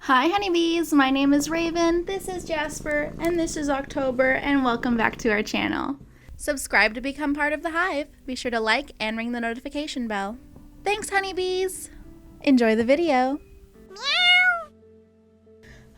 Hi honeybees, my name is Raven, this is Jasper, and this is October, and welcome back to our channel. Subscribe to become part of the hive. Be sure to like and ring the notification bell. Thanks honeybees! Enjoy the video!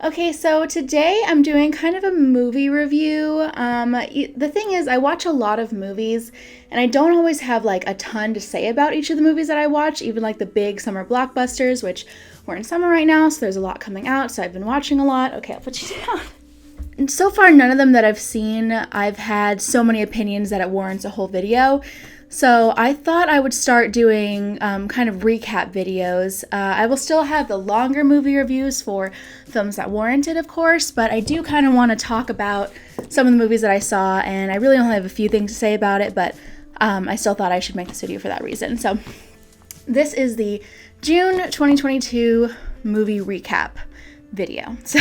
Okay, so today I'm doing kind of a movie review. The thing is, I watch a lot of movies, and I don't always have like a ton to say about each of the movies that I watch, even like the big summer blockbusters, which we're in summer right now, so there's a lot coming out, so I've been watching a lot. Okay, I'll put you down. And so far, none of them that I've seen, I've had so many opinions that it warrants a whole video. So I thought I would start doing kind of recap videos. I will still have the longer movie reviews for films that warrant it, of course, but I do kind of want to talk about some of the movies that I saw, and I really only have a few things to say about it, but I still thought I should make this video for that reason. So this is the June 2022 movie recap video. So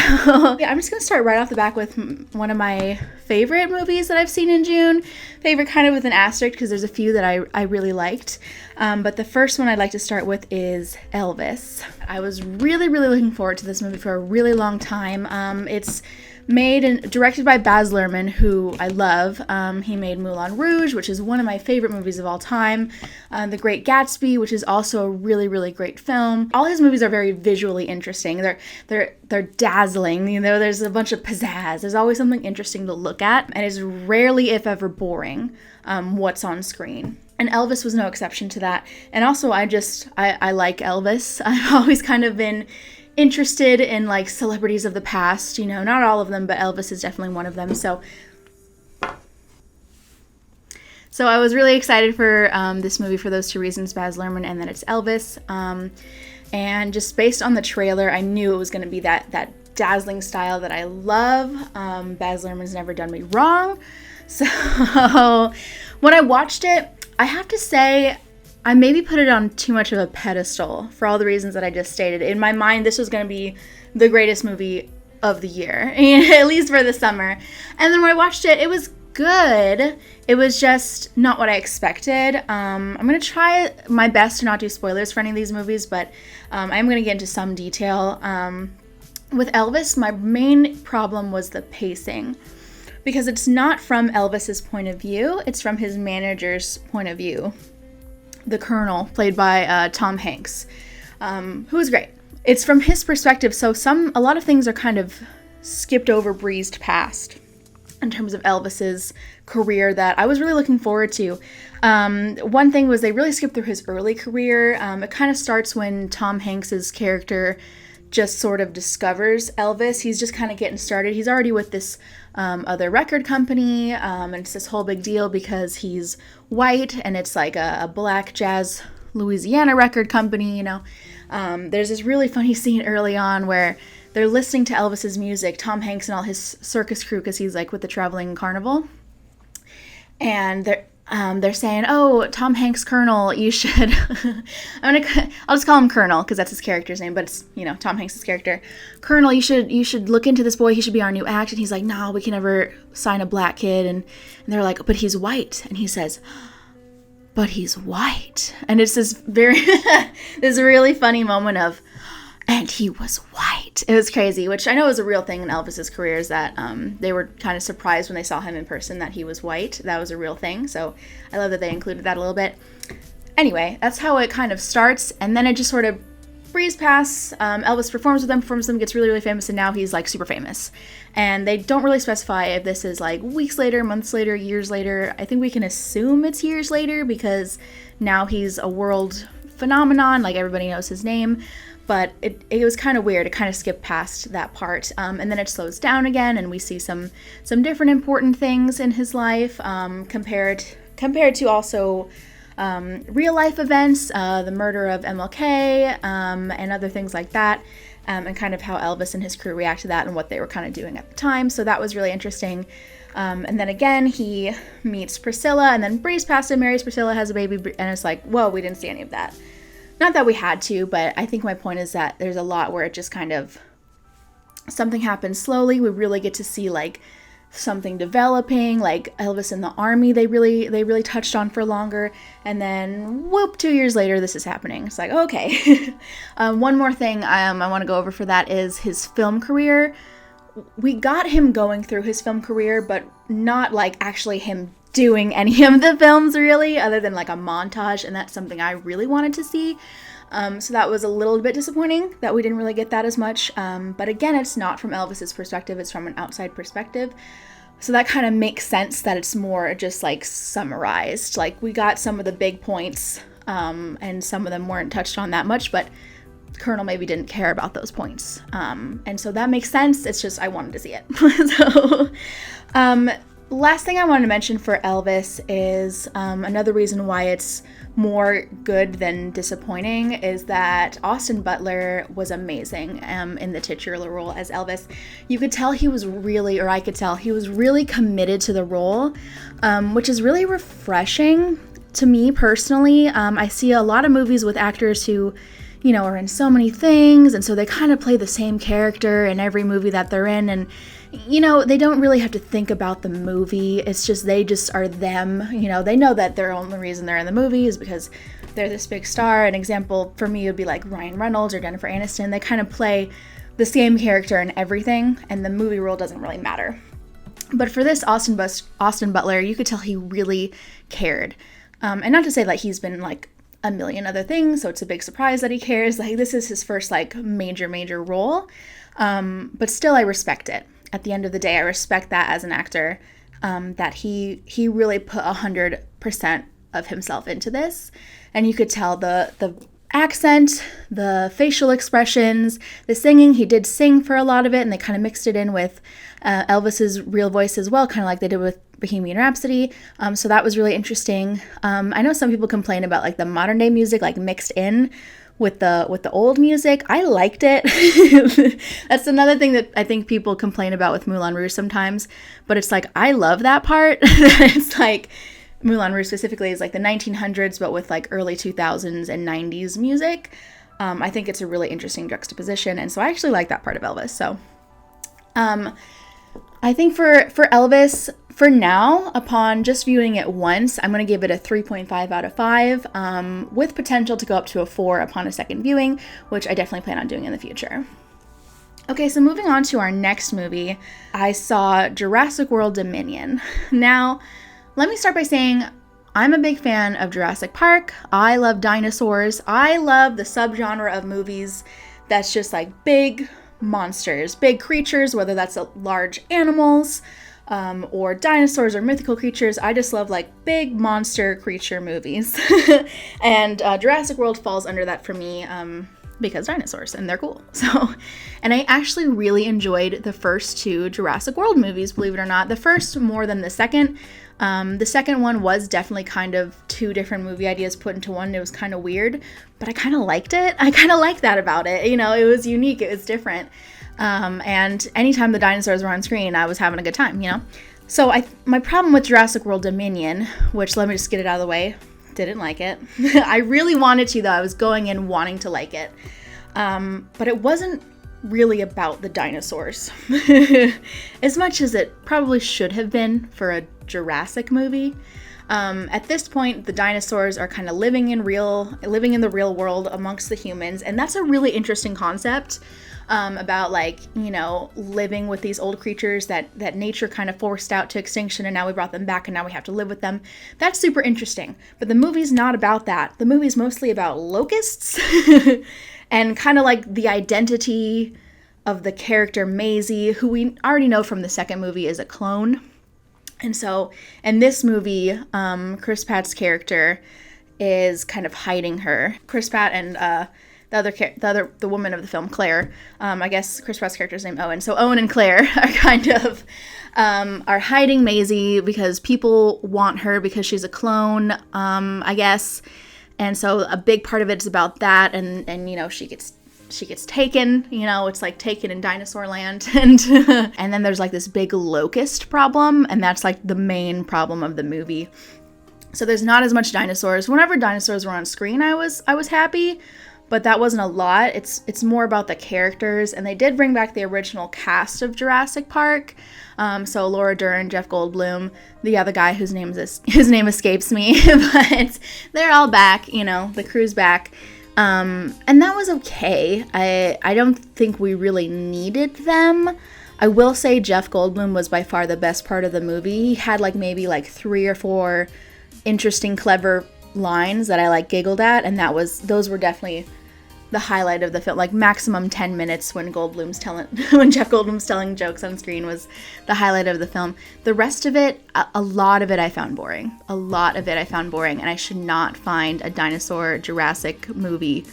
yeah, I'm just gonna start right off the back with one of my favorite movies that I've seen in June. Favorite kind of with an asterisk because there's a few that I really liked. But the first one I'd like to start with is Elvis. I was really looking forward to this movie for a really long time. It's made and directed by Baz Luhrmann, who I love. He made Moulin Rouge, which is one of my favorite movies of all time. The Great Gatsby, which is also a really great film. All his movies are very visually interesting. They're dazzling. You know, there's a bunch of pizzazz. There's always something interesting to look at, and it's rarely, if ever, boring what's on screen. And Elvis was no exception to that. And also, I like Elvis. I've always kind of been interested in like celebrities of the past, you know, not all of them, but Elvis is definitely one of them. So I was really excited for this movie for those two reasons, Baz Luhrmann and then it's Elvis. And just based on the trailer, I knew it was going to be that dazzling style that I love. Baz Luhrmann's never done me wrong. So when I watched it, I have to say, I maybe put it on too much of a pedestal for all the reasons that I just stated. In my mind, this was going to be the greatest movie of the year, at least for the summer. And then when I watched it, it was good. It was just not what I expected. I'm going to try my best to not do spoilers for any of these movies, but I'm going to get into some detail. With Elvis, my main problem was the pacing, because it's not from Elvis's point of view, it's from his manager's point of view. The Colonel, played by Tom Hanks, who is great. It's from his perspective, so a lot of things are kind of skipped over, breezed past in terms of Elvis's career that I was really looking forward to. One thing was they really skipped through his early career. It kind of starts when Tom Hanks's character just sort of discovers Elvis. He's just kind of getting started. He's already with this other record company, and it's this whole big deal because he's white, and it's like a black jazz Louisiana record company, you know. There's this really funny scene early on where they're listening to Elvis's music, Tom Hanks and all his circus crew, because he's like with the traveling carnival, and they're saying, "Oh, Tom Hanks, Colonel, you should." I'll just call him Colonel because that's his character's name, but it's, you know, Tom Hanks' character. Colonel, you should look into this boy. He should be our new act. And he's like, "No, we can never sign a black kid." And they're like, "But he's white." And he says, "But he's white." And it's this this really funny moment of, "And he was white." It was crazy, which I know is a real thing in Elvis's career, is that they were kind of surprised when they saw him in person that he was white. That was a real thing, so I love that they included that a little bit. Anyway, that's how it kind of starts, and then it just sort of breezed past. Elvis performs with them, gets really famous, and now he's like super famous. And they don't really specify if this is like weeks later, months later, years later. I think we can assume it's years later because now he's a world phenomenon, like everybody knows his name. But it was kind of weird. It kind of skipped past that part. And then it slows down again, and we see some different important things in his life compared to also real life events, the murder of MLK, and other things like that, and kind of how Elvis and his crew react to that and what they were kind of doing at the time. So that was really interesting. And then again, he meets Priscilla and then breezes past him, marries Priscilla, has a baby, and it's like, whoa, we didn't see any of that. Not that we had to, but I think my point is that there's a lot where it just kind of, something happens slowly. We really get to see like something developing, like Elvis in the army, they really touched on for longer, and then whoop, 2 years later this is happening. It's like, okay. One more thing I want to go over for that is his film career. We got him going through his film career, but not like actually him doing any of the films really, other than like a montage, and that's something I really wanted to see. So that was a little bit disappointing that we didn't really get that as much. But again, it's not from Elvis's perspective, it's from an outside perspective. So that kind of makes sense that it's more just like summarized. Like we got some of the big points, and some of them weren't touched on that much, but Colonel maybe didn't care about those points. And so that makes sense. It's just, I wanted to see it. So, last thing I wanted to mention for Elvis is another reason why it's more good than disappointing is that Austin Butler was amazing in the titular role as Elvis. You could tell he was really, or I could tell he was really committed to the role, which is really refreshing to me personally. I see a lot of movies with actors who, you know, are in so many things, and so they kind of play the same character in every movie that they're in, and you know, they don't really have to think about the movie. It's just, they just are them. You know, they know that their only reason they're in the movie is because they're this big star. An example for me would be like Ryan Reynolds or Jennifer Aniston. They kind of play the same character in everything, and the movie role doesn't really matter. But for this Austin Butler, you could tell he really cared. And not to say that he's been like a million other things, so it's a big surprise that he cares. Like, this is his first like major role. But still, I respect it. At the end of the day, I respect that as an actor, that he really put 100% of himself into this. And you could tell the accent, the facial expressions, the singing. He did sing for a lot of it, and they kind of mixed it in with Elvis's real voice as well, kind of like they did with Bohemian Rhapsody. So that was really interesting. I know some people complain about like the modern day music like mixed in with the old music. I liked it. That's another thing that I think people complain about with Moulin Rouge sometimes, but it's like, I love that part. It's like Moulin Rouge specifically is like the 1900s, but with like early 2000s and 90s music. I think it's a really interesting juxtaposition, and so I actually like that part of Elvis. So I think for Elvis, for now, upon just viewing it once, I'm going to give it a 3.5 out of 5, with potential to go up to a 4 upon a second viewing, which I definitely plan on doing in the future. Okay, so moving on to our next movie, I saw Jurassic World Dominion. Now, let me start by saying I'm a big fan of Jurassic Park. I love dinosaurs. I love the subgenre of movies that's just like big monsters, big creatures, whether that's large animals, or dinosaurs or mythical creatures. I just love like big monster creature movies. And Jurassic World falls under that for me, because dinosaurs, and they're cool. So, and I actually really enjoyed the first 2 Jurassic World movies, believe it or not. The first more than the second. The second one was definitely kind of 2 different movie ideas put into one. It was kind of weird, but I kind of liked it. I kind of liked that about it. You know, it was unique. It was different. And anytime the dinosaurs were on screen, I was having a good time, you know? So my problem with Jurassic World Dominion, which, let me just get it out of the way, didn't like it. I really wanted to, though. I was going in wanting to like it. But it wasn't really about the dinosaurs. As much as it probably should have been for a Jurassic movie. At this point, the dinosaurs are kind of living in the real world amongst the humans, and that's a really interesting concept, about like, you know, living with these old creatures that nature kind of forced out to extinction, and now we brought them back and now we have to live with them. That's super interesting. But the movie's not about that. The movie's mostly about locusts and kind of like the identity of the character Maisie, who we already know from the second movie is a clone. And so in this movie, Chris Pratt's character is kind of hiding her. Chris Pratt and the woman of the film, Claire. I guess Chris Pratt's character's name Owen. So Owen and Claire are kind of are hiding Maisie because people want her because she's a clone, I guess. And so a big part of it is about that, and you know, she gets taken, you know, it's like taken in dinosaur land, and and then there's like this big locust problem, and that's like the main problem of the movie. So there's not as much dinosaurs. Whenever dinosaurs were on screen, I was happy, but that wasn't a lot. It's more about the characters, and they did bring back the original cast of Jurassic Park. So Laura Dern, Jeff Goldblum, the other guy whose name escapes me, but they're all back. The crew's back. And that was okay. I don't think we really needed them. I will say Jeff Goldblum was by far the best part of the movie. He had maybe 3 or 4 interesting, clever lines that I giggled at, and those were definitely the highlight of the film. Maximum 10 minutes when Jeff Goldblum's telling jokes on screen was the highlight of the film. The rest of it, a lot of it I found boring. And I should not find a dinosaur Jurassic movie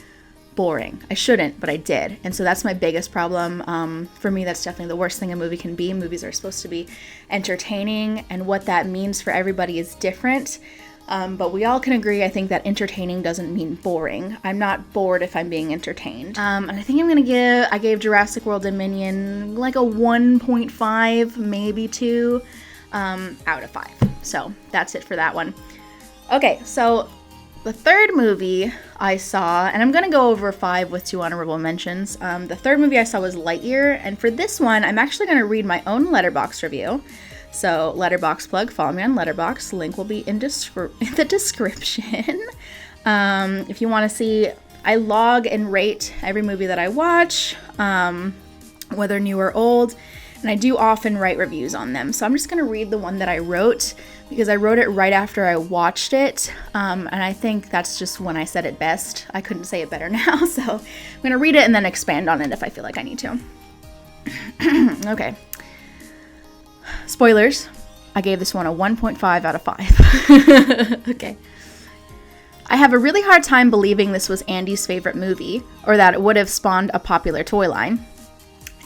boring. I shouldn't, but I did. And so that's my biggest problem. For me, that's definitely the worst thing a movie can be. Movies are supposed to be entertaining, and what that means for everybody is different. But we all can agree, I think, that entertaining doesn't mean boring. I'm not bored if I'm being entertained. And I think I gave Jurassic World Dominion a 1.5, maybe 2, out of 5. So that's it for that one. Okay, so the third movie I saw, and I'm going to go over 5 with 2 honorable mentions. The third movie I saw was Lightyear, and for this one, I'm actually going to read my own Letterboxd review. So, Letterboxd plug, follow me on Letterboxd. Link will be in the description. If you want to see, I log and rate every movie that I watch, whether new or old, and I do often write reviews on them. So I'm just going to read the one that I wrote, because I wrote it right after I watched it, and I think that's just when I said it best. I couldn't say it better now, so I'm going to read it and then expand on it if I feel like I need to. Okay. Spoilers, I gave this one a 1.5 out of 5. Okay. I have a really hard time believing this was Andy's favorite movie, or that it would have spawned a popular toy line.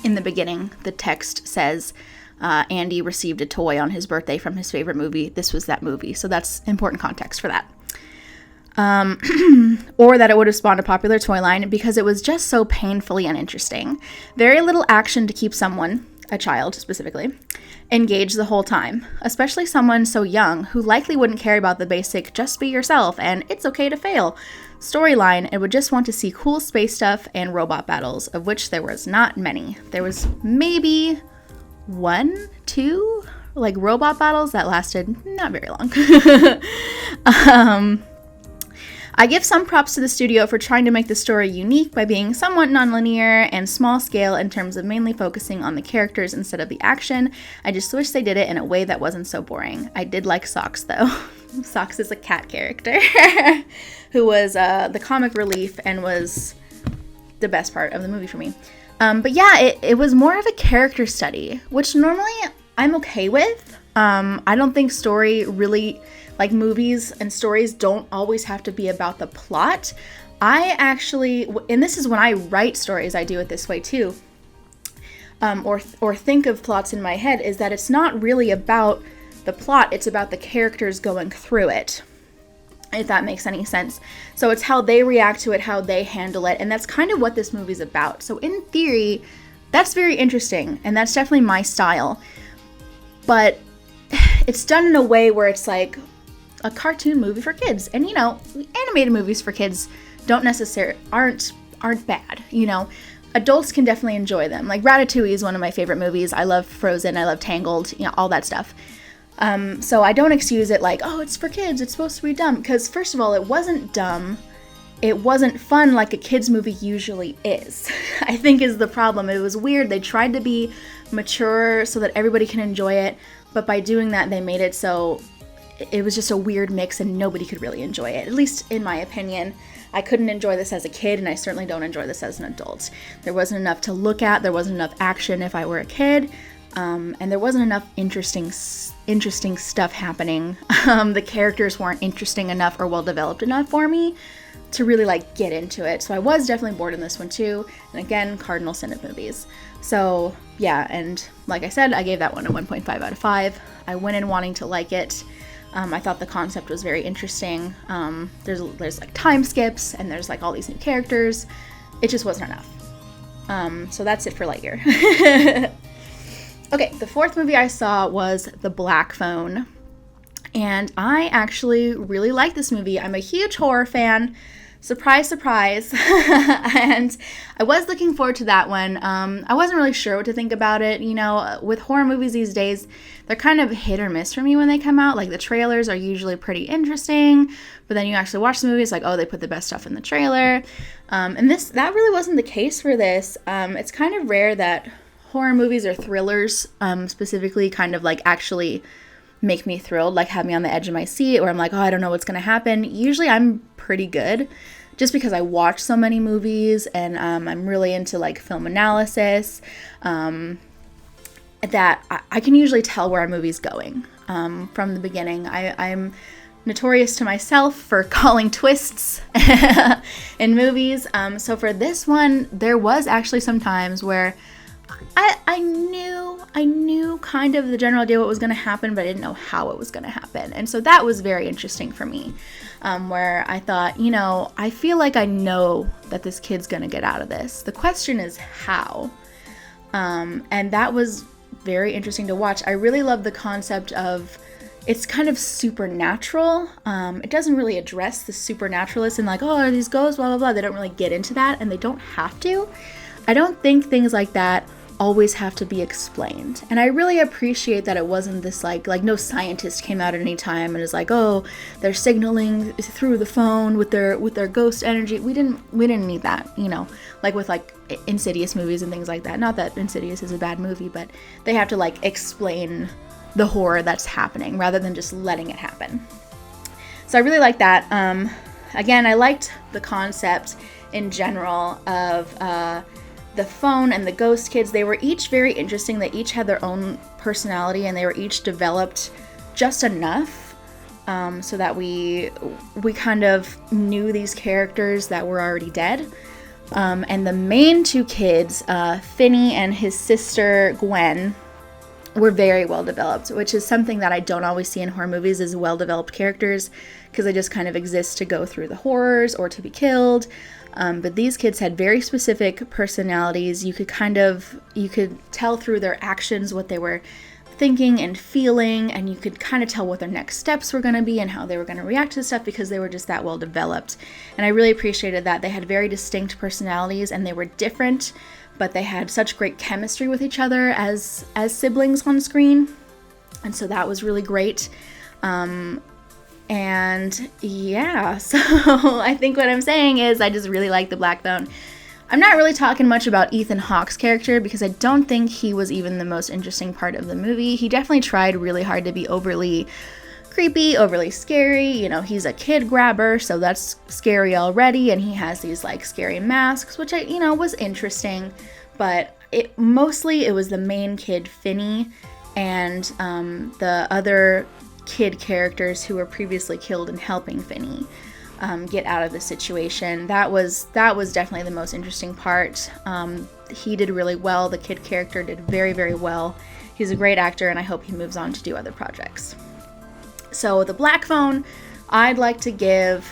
In the beginning, the text says, Andy received a toy on his birthday from his favorite movie. This was that movie. So that's important context for that. Or that it would have spawned a popular toy line, because it was just so painfully uninteresting. Very little action to keep someone, a child specifically, engaged the whole time, especially someone so young who likely wouldn't care about the basic just be yourself and it's okay to fail storyline and would just want to see cool space stuff and robot battles, of which there was not many. There was maybe 1, 2 robot battles that lasted not very long. I give some props to the studio for trying to make the story unique by being somewhat nonlinear and small scale in terms of mainly focusing on the characters instead of the action. I just wish they did it in a way that wasn't so boring. I did like Socks, though. Socks is a cat character who was the comic relief and was the best part of the movie for me. But yeah, it was more of a character study, which normally I'm okay with. I don't think story really... movies and stories don't always have to be about the plot. I actually, and this is when I write stories, I do it this way too, or think of plots in my head, is that it's not really about the plot, it's about the characters going through it, if that makes any sense. So it's how they react to it, how they handle it, and that's kind of what this movie's about. So in theory, that's very interesting, and that's definitely my style. But it's done in a way where it's like a cartoon movie for kids. And animated movies for kids aren't bad. Adults can definitely enjoy them. Ratatouille is one of my favorite movies. I love Frozen, I love Tangled, all that stuff. So I don't excuse it oh, it's for kids, it's supposed to be dumb. Because first of all, it wasn't dumb. It wasn't fun like a kids movie usually is, I think is the problem. It was weird. They tried to be mature so that everybody can enjoy it. But by doing that, they made it so it was just a weird mix and nobody could really enjoy it, at least in my opinion. I couldn't enjoy this as a kid, and I certainly don't enjoy this as an adult. There wasn't enough to look at, there wasn't enough action if I were a kid, and there wasn't enough interesting stuff happening. The characters weren't interesting enough or well developed enough for me to really get into it. So I was definitely bored in this one too, and again, cardinal sin of movies. So yeah, and like I said, I gave that one a 1.5 out of 5. I went in wanting to like it. I thought the concept was very interesting. There's time skips, and there's all these new characters. It just wasn't enough. So that's it for Lightyear. Okay, the fourth movie I saw was The Black Phone. And I actually really like this movie. I'm a huge horror fan, surprise, surprise. And I was looking forward to that one. I wasn't really sure what to think about it. You know, with horror movies these days, they're kind of hit or miss for me when they come out. Like, the trailers are usually pretty interesting, but then you actually watch the movie, it's like, oh, they put the best stuff in the trailer. And that really wasn't the case for this. It's kind of rare that horror movies or thrillers specifically kind of like actually make me thrilled, like have me on the edge of my seat, or I'm like, oh, I don't know what's going to happen. Usually I'm pretty good just because I watch so many movies, and I'm really into like film analysis, that I can usually tell where a movie's going from the beginning. I'm notorious to myself for calling twists in movies. So for this one, there was actually some times where I knew kind of the general idea what was going to happen, but I didn't know how it was going to happen. And so that was very interesting for me, where I thought, you know, I feel like I know that this kid's going to get out of this. The question is how. And that was very interesting to watch. I really love the concept of it's kind of supernatural. It doesn't really address the supernaturalist and like, oh, are these ghosts, blah, blah, blah. They don't really get into that, and they don't have to. I don't think things like that always have to be explained. And I really appreciate that it wasn't this like no scientist came out at any time and is like, oh, they're signaling through the phone with their ghost energy. We didn't need that, you know, like with like Insidious movies and things like that. Not that Insidious is a bad movie, but they have to like explain the horror that's happening rather than just letting it happen. So I really like that. Again, I liked the concept in general of the phone and the ghost kids. They were each very interesting. They each had their own personality, and they were each developed just enough so that we kind of knew these characters that were already dead. And the main two kids, Finney and his sister Gwen, were very well developed, which is something that I don't always see in horror movies, is well developed characters, because they just kind of exist to go through the horrors or to be killed. But these kids had very specific personalities. You could tell through their actions what they were thinking and feeling, and you could kind of tell what their next steps were going to be and how they were going to react to stuff, because they were just that well developed. And I really appreciated that. They had very distinct personalities, and they were different, but they had such great chemistry with each other as siblings on screen. And so that was really great. And yeah, so I think what I'm saying is I just really like the Black Phone. I'm not really talking much about Ethan Hawke's character, because I don't think he was even the most interesting part of the movie. He definitely tried really hard to be overly creepy, overly scary. You know, he's a kid grabber, so that's scary already, and he has these like scary masks, which was interesting. But it was the main kid, Finney, and the other kid characters who were previously killed in helping Finney get out of the situation. That was definitely the most interesting part. He did really well. The kid character did very, very well. He's a great actor, and I hope he moves on to do other projects. So the Black Phone, I'd like to give,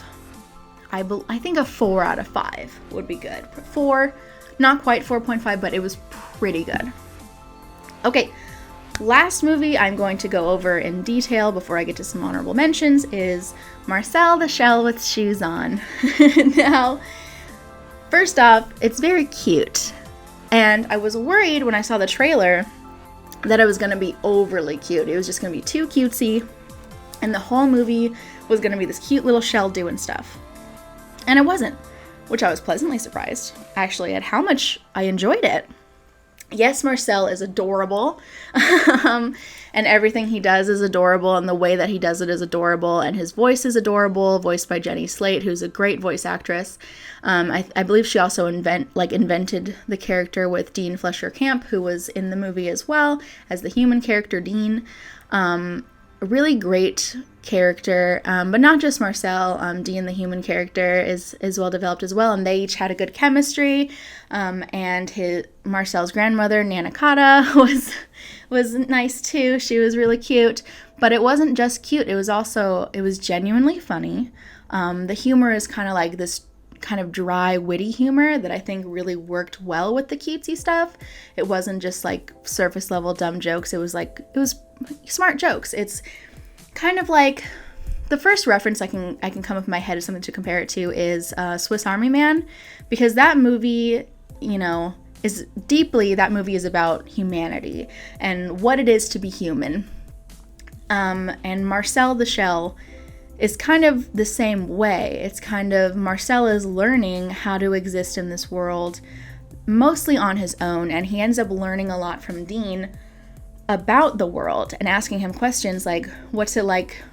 I think a 4 out of 5 would be good. 4, not quite 4.5, but it was pretty good. Okay. Last movie I'm going to go over in detail before I get to some honorable mentions is Marcel the Shell with Shoes On. Now, first off, it's very cute. And I was worried when I saw the trailer that it was going to be overly cute. It was just going to be too cutesy. And the whole movie was going to be this cute little shell doing stuff. And it wasn't, which I was pleasantly surprised, actually, at how much I enjoyed it. Yes, Marcel is adorable, and everything he does is adorable, and the way that he does it is adorable, and his voice is adorable, voiced by Jenny Slate, who's a great voice actress. I believe she also invented the character with Dean Fletcher Camp, who was in the movie as well as the human character Dean. A really great character, but not just Marcel. Dean, the human character, is well developed as well, and they each had a good chemistry. And Marcel's grandmother, Nana Kata, was nice too. She was really cute, but it wasn't just cute. It was genuinely funny. The humor is kind of like this kind of dry, witty humor that I think really worked well with the cutesy stuff. It wasn't just like surface level dumb jokes. It was smart jokes. It's kind of like the first reference I can come up in my head as something to compare it to is Swiss Army Man, because that movie, you know, that movie is about humanity and what it is to be human. And Marcel the Shell is kind of the same way. It's kind of, Marcel is learning how to exist in this world mostly on his own, and he ends up learning a lot from Dean about the world and asking him questions like, what's it like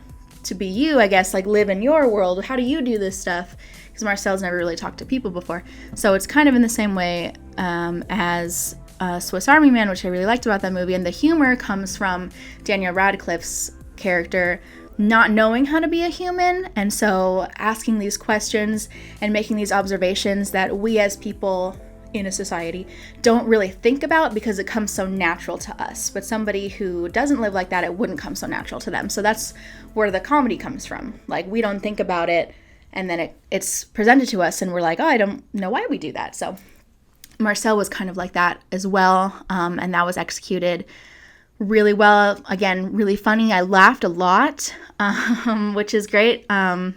to be you, I guess, like live in your world? How do you do this stuff? Because Marcel's never really talked to people before. So it's kind of in the same way as Swiss Army Man, which I really liked about that movie. And the humor comes from Daniel Radcliffe's character not knowing how to be a human, and so asking these questions and making these observations that we as people in a society don't really think about because it comes so natural to us. But somebody who doesn't live like that, it wouldn't come so natural to them. So that's where the comedy comes from. Like, we don't think about it, and then it's presented to us and we're like, oh, I don't know why we do that. So Marcel was kind of like that as well, and that was executed really well. Again, really funny. I laughed a lot, which is great. And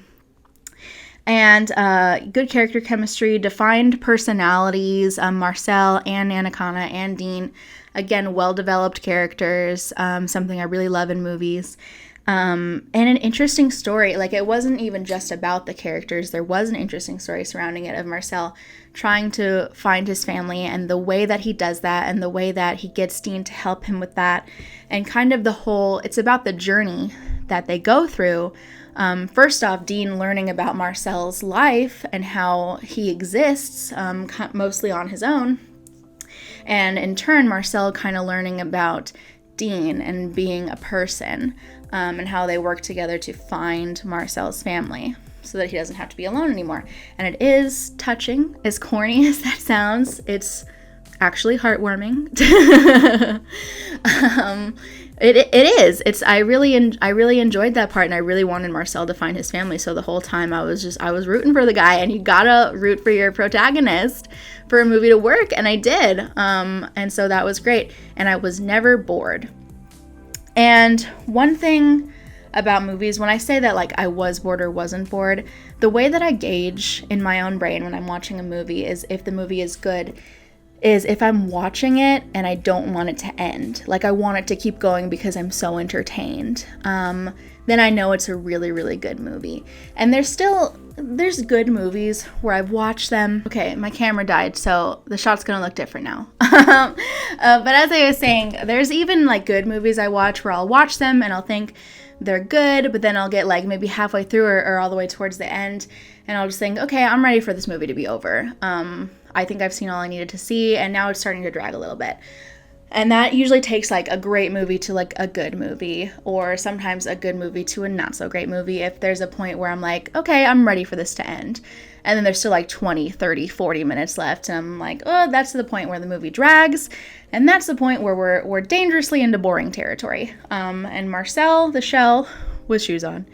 good character chemistry, defined personalities, Marcel and Anaconda and Dean. Again, well-developed characters, something I really love in movies. And an interesting story. Like, it wasn't even just about the characters. There was an interesting story surrounding it of Marcel trying to find his family, and the way that he does that, and the way that he gets Dean to help him with that, and kind of it's about the journey that they go through. First off, Dean learning about Marcel's life and how he exists, mostly on his own. And in turn, Marcel kind of learning about Dean and being a person, and how they work together to find Marcel's family so that he doesn't have to be alone anymore. And it is touching, as corny as that sounds. It's actually heartwarming. It is. I really enjoyed that part, and I really wanted Marcel to find his family. So the whole time I was rooting for the guy, and you gotta root for your protagonist for a movie to work, and I did. And so that was great, and I was never bored. And one thing about movies, when I say that like I was bored or wasn't bored, the way that I gauge in my own brain when I'm watching a movie is if the movie is good is if I'm watching it and I don't want it to end. Like, I want it to keep going because I'm so entertained. Then I know it's a really, really good movie. And there's good movies where I've watched them. Okay, my camera died, so the shot's gonna look different now. But as I was saying, there's even like good movies I watch where I'll watch them and I'll think they're good, but then I'll get like maybe halfway through or all the way towards the end, and I'll just think, okay, I'm ready for this movie to be over. I think I've seen all I needed to see, and now it's starting to drag a little bit. And that usually takes like a great movie to like a good movie, or sometimes a good movie to a not so great movie if there's a point where I'm like, okay, I'm ready for this to end. And then there's still like 20, 30, 40 minutes left, and I'm like, oh, that's the point where the movie drags, and that's the point where we're dangerously into boring territory. And Marcel the Shell with shoes on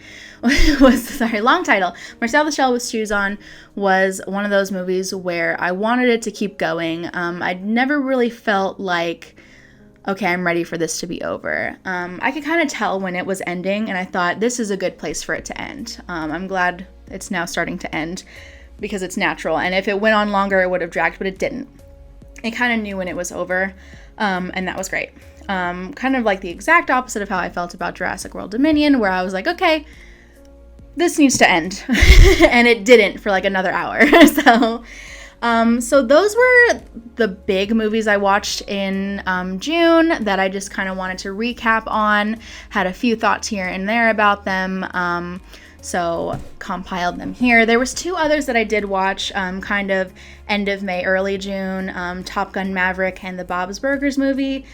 long title. Marcel the Shell with shoes on was one of those movies where I wanted it to keep going. I'd never really felt like, okay, I'm ready for this to be over. I could kind of tell when it was ending, and I thought, this is a good place for it to end. I'm glad it's now starting to end because it's natural. And if it went on longer, it would have dragged, but it didn't. It kind of knew when it was over, and that was great. Kind of like the exact opposite of how I felt about Jurassic World Dominion, where I was like, okay, this needs to end. And it didn't for like another hour. So those were the big movies I watched in June that I just kind of wanted to recap on. Had a few thoughts here and there about them. So compiled them here. There was 2 others that I did watch kind of end of May, early June. Top Gun Maverick and the Bob's Burgers movie.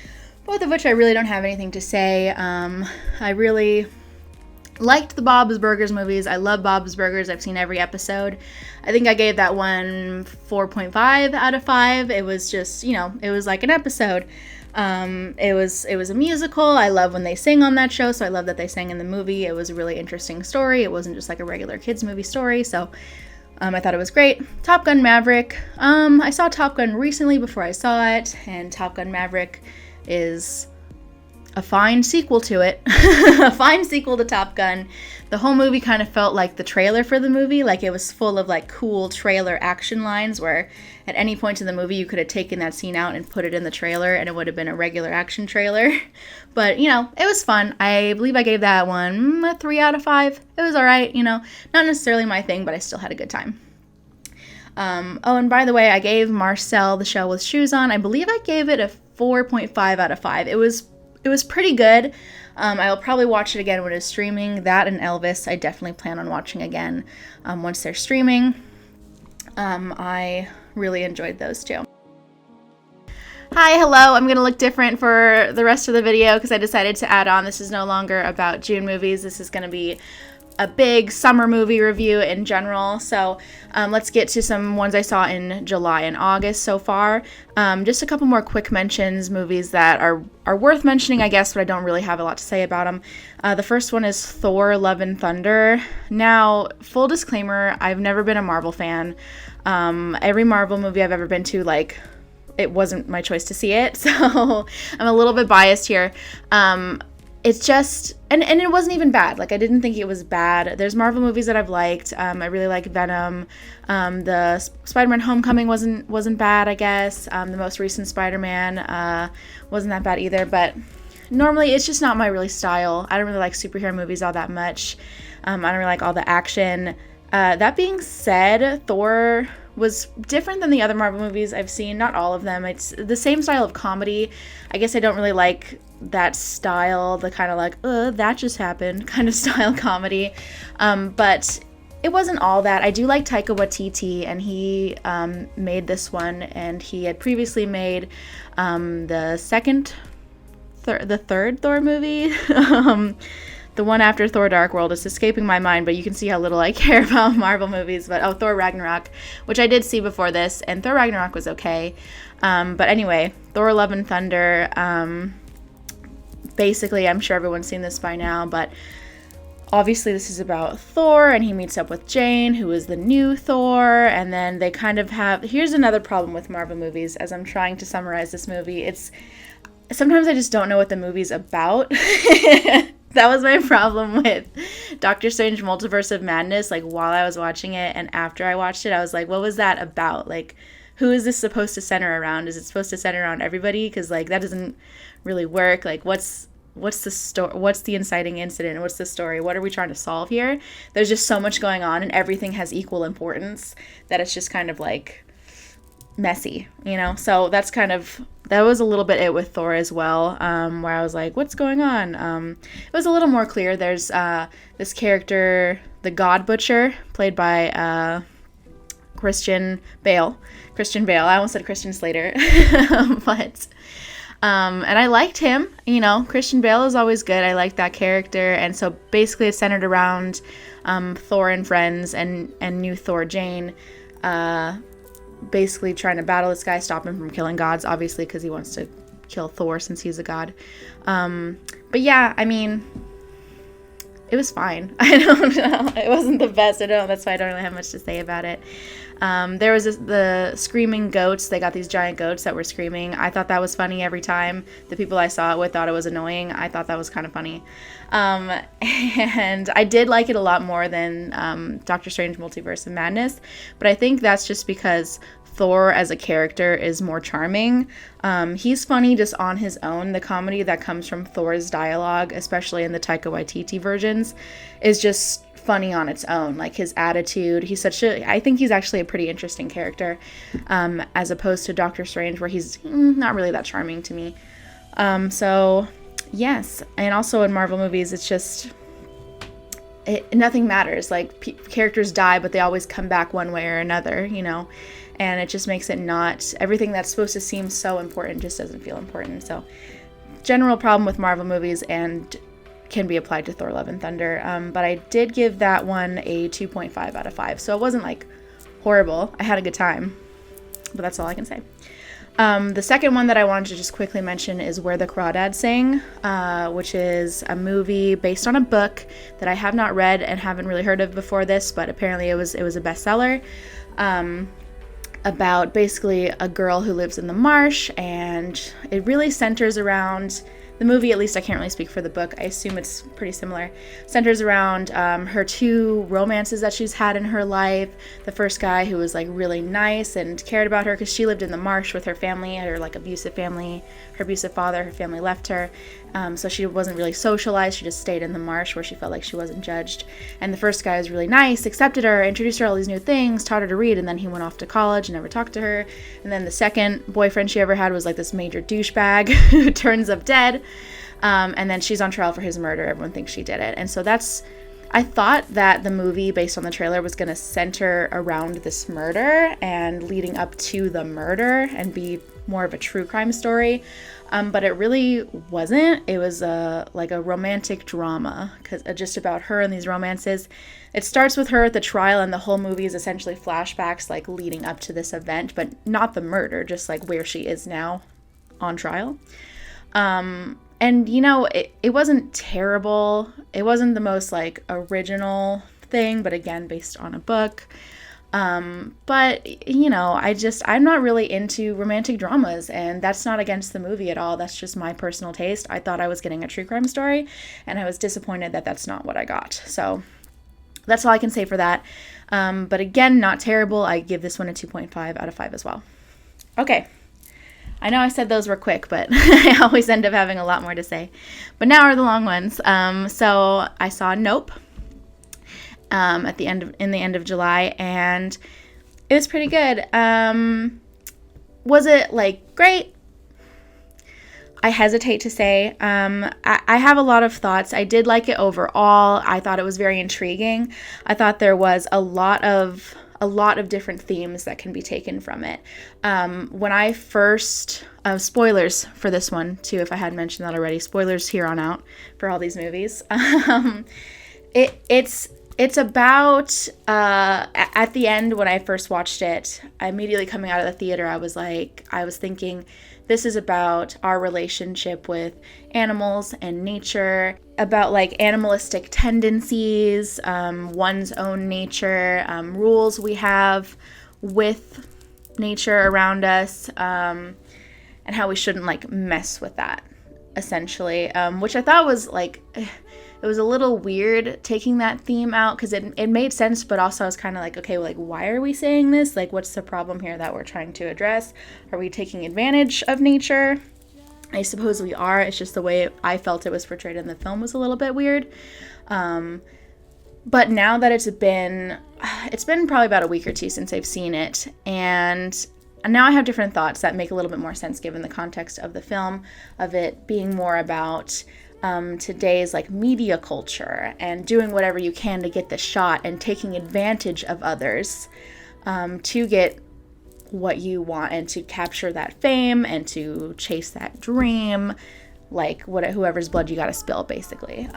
Both of which I really don't have anything to say. I really liked the Bob's Burgers movies. I love Bob's Burgers. I've seen every episode. I think I gave that one 4.5 out of 5. It was just, it was like an episode. It was a musical. I love when they sing on that show, so I love that they sang in the movie. It was a really interesting story. It wasn't just like a regular kids movie story, so I thought it was great. Top Gun Maverick. I saw Top Gun recently before I saw it, and Top Gun Maverick is a fine sequel to it, a fine sequel to Top Gun. The whole movie kind of felt like the trailer for the movie, like it was full of like cool trailer action lines where at any point in the movie you could have taken that scene out and put it in the trailer and it would have been a regular action trailer. But, you know, it was fun. I believe I gave that one a 3 out of 5. It was all right, you know, not necessarily my thing, but I still had a good time. Oh, and by the way, I gave Marcel the Shell with Shoes On. I believe I gave it a 4.5 out of 5. It was pretty good. I'll probably watch it again when it's streaming. That and Elvis, I definitely plan on watching again once they're streaming. I really enjoyed those two. Hi, hello. I'm going to look different for the rest of the video because I decided to add on. This is no longer about June movies. This is going to be a big summer movie review in general. So let's get to some ones I saw in July and August so far. Just a couple more quick mentions, movies that are worth mentioning, I guess, but I don't really have a lot to say about them. The first one is Thor, Love and Thunder. Now, full disclaimer, I've never been a Marvel fan. Every Marvel movie I've ever been to, like, it wasn't my choice to see it, so I'm a little bit biased here. It's just, and it wasn't even bad. Like, I didn't think it was bad. There's Marvel movies that I've liked. I really like Venom. The Spider-Man Homecoming wasn't bad, I guess. The most recent Spider-Man wasn't that bad either. But normally, it's just not my really style. I don't really like superhero movies all that much. I don't really like all the action. That being said, Thor was different than the other Marvel movies I've seen. Not all of them. It's the same style of comedy. I guess I don't really like that style, the kind of like, that just happened kind of style comedy. But it wasn't all that. I do like Taika Waititi, and he made this one, and he had previously made the third Thor movie. The one after Thor Dark World is escaping my mind, but you can see how little I care about Marvel movies. But Thor Ragnarok, which I did see before this, and Thor Ragnarok was okay. But anyway, Thor Love and Thunder, basically, I'm sure everyone's seen this by now, but obviously this is about Thor, and he meets up with Jane, who is the new Thor, and then they kind of have... Here's another problem with Marvel movies, as I'm trying to summarize this movie. Sometimes I just don't know what the movie's about. That was my problem with Doctor Strange Multiverse of Madness. Like, while I was watching it and after I watched it, I was like, what was that about? Like, who is this supposed to center around? Is it supposed to center around everybody? Because, like, that doesn't really work. Like, what's the story? What's the inciting incident? What's the story? What are we trying to solve here? There's just so much going on, and everything has equal importance that it's just kind of, like, messy, you know? So that was a little bit it with Thor as well, where I was like, what's going on? It was a little more clear. There's this character, the God Butcher, played by Christian Bale. I almost said Christian Slater. But and I liked him. You know, Christian Bale is always good. I like that character. And so basically it's centered around Thor and friends and new Thor Jane, basically trying to battle this guy, stop him from killing gods, obviously, because he wants to kill Thor since he's a god. But yeah, I mean, it was fine. I don't know. It wasn't the best. I don't know. That's why I don't really have much to say about it. There was the screaming goats. They got these giant goats that were screaming. I thought that was funny every time. The people I saw it with thought it was annoying. I thought that was kind of funny. And I did like it a lot more than Doctor Strange Multiverse of Madness. But I think that's just because Thor as a character is more charming. He's funny just on his own. The comedy that comes from Thor's dialogue, especially in the Taika Waititi versions, is just funny on its own. Like, his attitude, I think he's actually a pretty interesting character, as opposed to Doctor Strange, where he's not really that charming to me. So yes, and also in Marvel movies, it's just nothing matters. Like, characters die, but they always come back one way or another, you know, and it just makes it not, everything that's supposed to seem so important just doesn't feel important. So general problem with Marvel movies, and can be applied to Thor Love and Thunder. But I did give that one a 2.5 out of 5. So it wasn't like horrible. I had a good time, but that's all I can say. The second one that I wanted to just quickly mention is Where the Crawdads Sing, which is a movie based on a book that I have not read and haven't really heard of before this, but apparently it was a bestseller, about basically a girl who lives in the marsh, and it really centers around the movie, at least I can't really speak for the book, I assume it's pretty similar, centers around her 2 romances that she's had in her life. The first guy who was like really nice and cared about her because she lived in the marsh with her family, her like abusive family, her abusive father, her family left her. So she wasn't really socialized. She just stayed in the marsh where she felt like she wasn't judged. And the first guy was really nice, accepted her, introduced her all these new things, taught her to read, and then he went off to college and never talked to her. And then the second boyfriend she ever had was like this major douchebag who turns up dead. And then she's on trial for his murder. Everyone thinks she did it. And so I thought that the movie, based on the trailer, was going to center around this murder and leading up to the murder and be more of a true crime story. But it really wasn't. It was like a romantic drama, because just about her and these romances. It starts with her at the trial, and the whole movie is essentially flashbacks like leading up to this event, but not the murder, just like where she is now on trial. And you know, it wasn't terrible. It wasn't the most like original thing, but again, based on a book. But you know, I'm not really into romantic dramas, and that's not against the movie at all. That's just my personal taste. I thought I was getting a true crime story, and I was disappointed that that's not what I got. So that's all I can say for that. But again, not terrible. I give this one a 2.5 out of 5 as well. Okay. I know I said those were quick, but I always end up having a lot more to say. But now are the long ones. So I saw Nope in the end of July, and it was pretty good. Was it like great? I hesitate to say. I have a lot of thoughts. I did like it overall. I thought it was very intriguing. I thought there was a lot of different themes that can be taken from it. When I first, spoilers for this one too, if I hadn't mentioned that already, spoilers here on out for all these movies. It's about, at the end when I first watched it, immediately coming out of the theater, I was thinking, this is about our relationship with animals and nature, about like animalistic tendencies, one's own nature, rules we have with nature around us, and how we shouldn't like mess with that, essentially, which I thought was like, it was a little weird taking that theme out, because it made sense, but also I was kind of like, okay, well, like, why are we saying this? Like, what's the problem here that we're trying to address? Are we taking advantage of nature? I suppose we are. It's just the way I felt it was portrayed in the film was a little bit weird. But now that it's been probably about a week or two since I've seen it, and now I have different thoughts that make a little bit more sense given the context of the film, of it being more about today's like media culture and doing whatever you can to get the shot and taking advantage of others to get what you want and to capture that fame and to chase that dream, like whoever's blood you gotta spill, basically.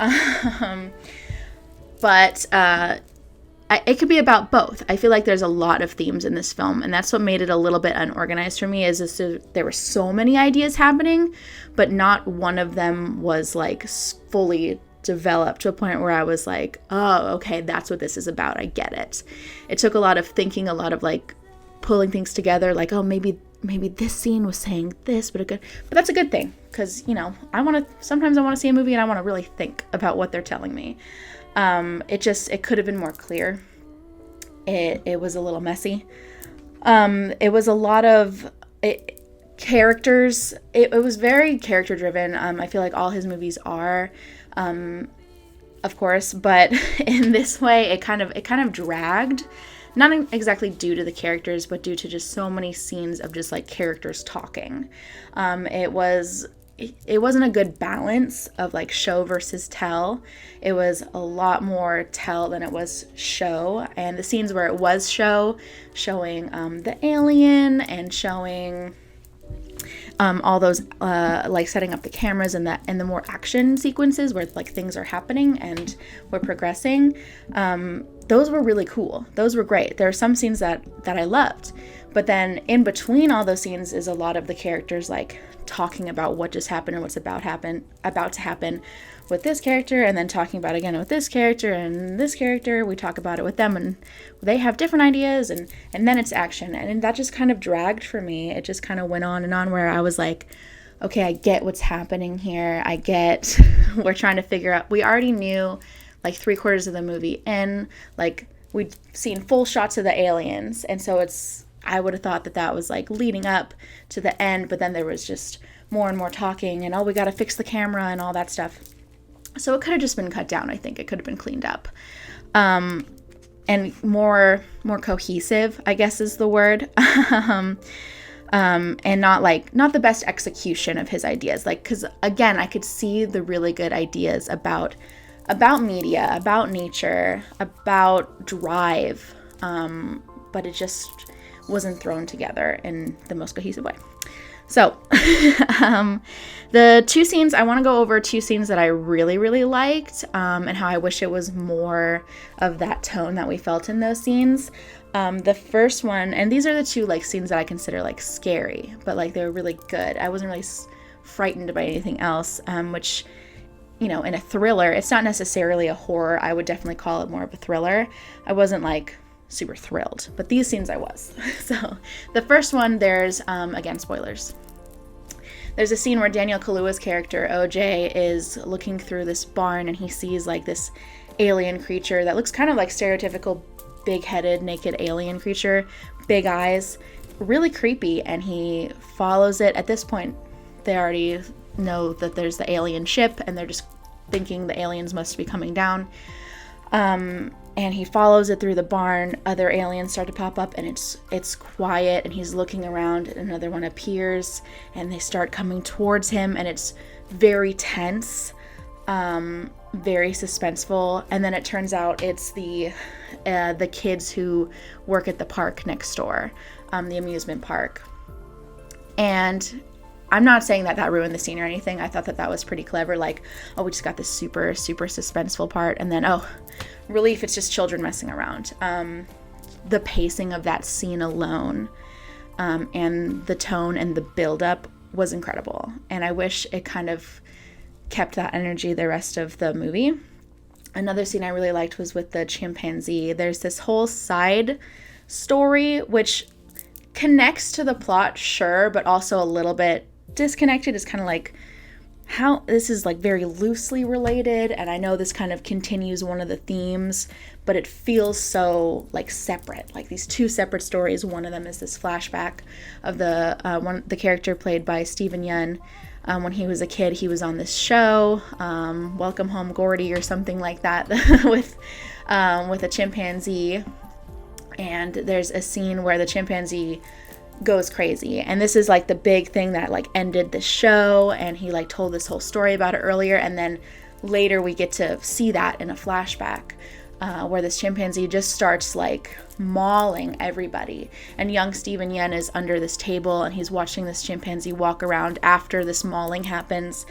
But it could be about both. I feel like there's a lot of themes in this film, and that's what made it a little bit unorganized for me, is there were so many ideas happening, but not one of them was like fully developed to a point where I was like, oh, okay, that's what this is about. I get it. It took a lot of thinking, a lot of like pulling things together, like, oh, maybe this scene was saying this, but that's a good thing, because, you know, sometimes I want to see a movie and I want to really think about what they're telling me. It could have been more clear. It was a little messy. It was a lot of characters. It was very character driven. I feel like all his movies are, of course, but in this way, it kind of dragged, not exactly due to the characters, but due to just so many scenes of just like characters talking. It wasn't a good balance of like show versus tell. It was a lot more tell than it was show. And the scenes where it was showing the alien and showing all those like setting up the cameras and the more action sequences where like things are happening and we're progressing, those were really cool. Those were great. There are some scenes that I loved, but then in between all those scenes is a lot of the characters like talking about what just happened and what's about to happen with this character, and then talking about again with this character and this character. We talk about it with them and they have different ideas, and then it's action, and that just kind of dragged for me. It just kind of went on and on, where I was like, okay, I get what's happening here. I get we're trying to figure out. We already knew like 3/4 of the movie in, like we'd seen full shots of the aliens, and so I would have thought that was like leading up to the end, but then there was just more and more talking and, oh, we got to fix the camera and all that stuff. So it could have just been cut down. I think it could have been cleaned up. And more cohesive, I guess is the word. And not the best execution of his ideas. Like, cause again, I could see the really good ideas about media, about nature, about drive. But it just wasn't thrown together in the most cohesive way. So, the two scenes, I want to go over two scenes that I really, really liked, and how I wish it was more of that tone that we felt in those scenes. The first one, and these are the two, like, scenes that I consider, like, scary, but, like, they were really good. I wasn't really frightened by anything else, which, you know, in a thriller, it's not necessarily a horror. I would definitely call it more of a thriller. I wasn't, like, super thrilled, but these scenes I was. So the first one, there's again, spoilers, there's a scene where Daniel Kaluuya's character OJ is looking through this barn and he sees like this alien creature that looks kind of like stereotypical big-headed naked alien creature, big eyes, really creepy, and he follows it. At this point they already know that there's the alien ship and they're just thinking the aliens must be coming down. And he follows it through the barn. Other aliens start to pop up, and it's quiet, and he's looking around, and another one appears, and they start coming towards him, and it's very tense, very suspenseful. And then it turns out it's the kids who work at the park next door, the amusement park. And I'm not saying that ruined the scene or anything. I thought that was pretty clever. Like, oh, we just got this super, super suspenseful part. And then, oh, relief, it's just children messing around. The pacing of that scene alone, and the tone and the buildup was incredible. And I wish it kind of kept that energy the rest of the movie. Another scene I really liked was with the chimpanzee. There's this whole side story, which connects to the plot, sure, but also a little bit disconnected. Is kind of like how this is like very loosely related, and I know this kind of continues one of the themes, but it feels so like separate, like these two separate stories. One of them is this flashback of the character played by Steven Yeun. When he was a kid, he was on this show, Welcome Home Gordy or something like that, with a chimpanzee. And there's a scene where the chimpanzee goes crazy, and this is like the big thing that like ended the show, and he like told this whole story about it earlier, and then later we get to see that in a flashback, where this chimpanzee just starts like mauling everybody, and young Steven Yeun is under this table and he's watching this chimpanzee walk around after this mauling happens.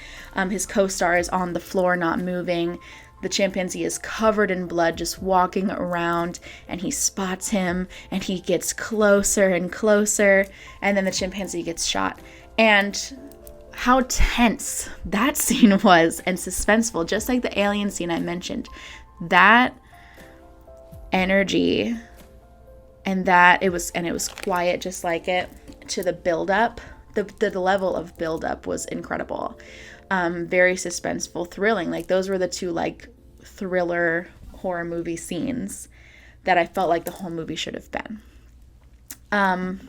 His co-star is on the floor not moving. The chimpanzee is covered in blood, just walking around, and he spots him, and he gets closer and closer, and then the chimpanzee gets shot. And how tense that scene was, and suspenseful, just like the alien scene I mentioned. That energy, and it was quiet just like it, to the build-up. The level of build-up was incredible. Very suspenseful, thrilling. Like, those were the two like thriller horror movie scenes that I felt like the whole movie should have been.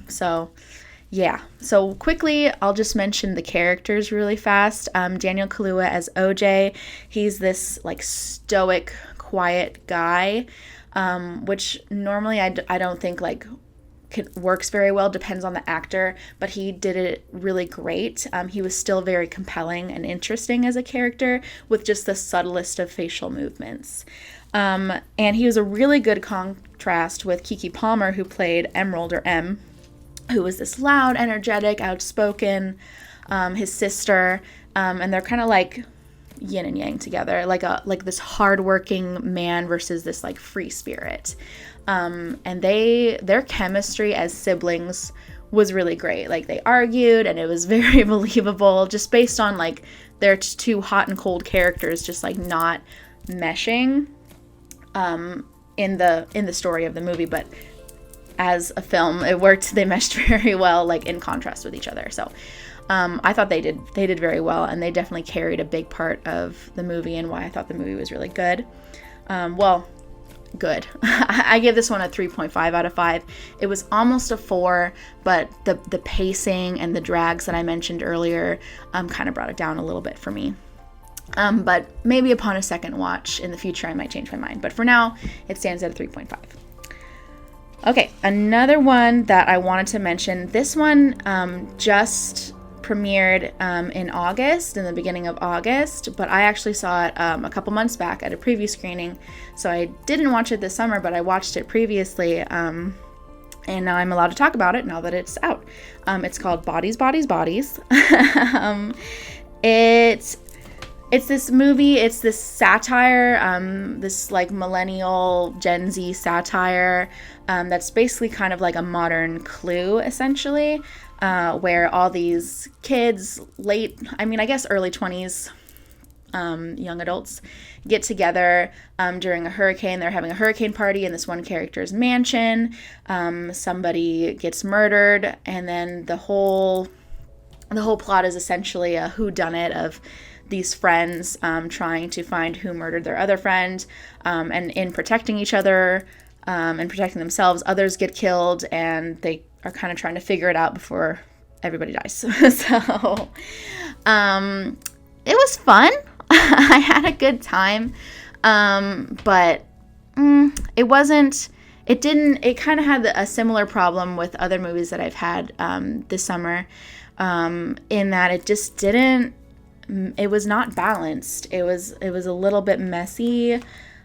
So quickly, I'll just mention the characters really fast. Daniel Kaluuya as OJ, he's this like stoic, quiet guy, which normally I don't think like works very well, depends on the actor, but he did it really great. He was still very compelling and interesting as a character, with just the subtlest of facial movements. And he was a really good contrast with Keke Palmer, who played Emerald, or M, who was this loud, energetic, outspoken, his sister, and they're kind of like yin and yang together, like this hardworking man versus this like free spirit. And their chemistry as siblings was really great. Like, they argued, and it was very believable, just based on like their two hot and cold characters just like not meshing in the story of the movie. But as a film, it worked. They meshed very well, like in contrast with each other. So I thought they did very well, and they definitely carried a big part of the movie and why I thought the movie was really good. Good. I give this one a 3.5 out of 5. It was almost a 4, but the pacing and the drags that I mentioned earlier kind of brought it down a little bit for me. But maybe upon a second watch in the future, I might change my mind. But for now, it stands at a 3.5. Okay, another one that I wanted to mention. This one just premiered in August, in the beginning of August, but I actually saw it a couple months back at a preview screening. So I didn't watch it this summer, but I watched it previously, and now I'm allowed to talk about it now that it's out. It's called Bodies, Bodies, Bodies. It's this movie, it's this satire, this like millennial Gen Z satire that's basically kind of like a modern Clue, essentially, where all these kids, early 20s, young adults, get together during a hurricane. They're having a hurricane party in this one character's mansion. Somebody gets murdered, and then the whole plot is essentially a whodunit of these friends trying to find who murdered their other friend, and in protecting each other and protecting themselves, others get killed, and they are kind of trying to figure it out before everybody dies. So it was fun. I had a good time, but it kind of had a similar problem with other movies that I've had this summer, in that it was not balanced. It was a little bit messy.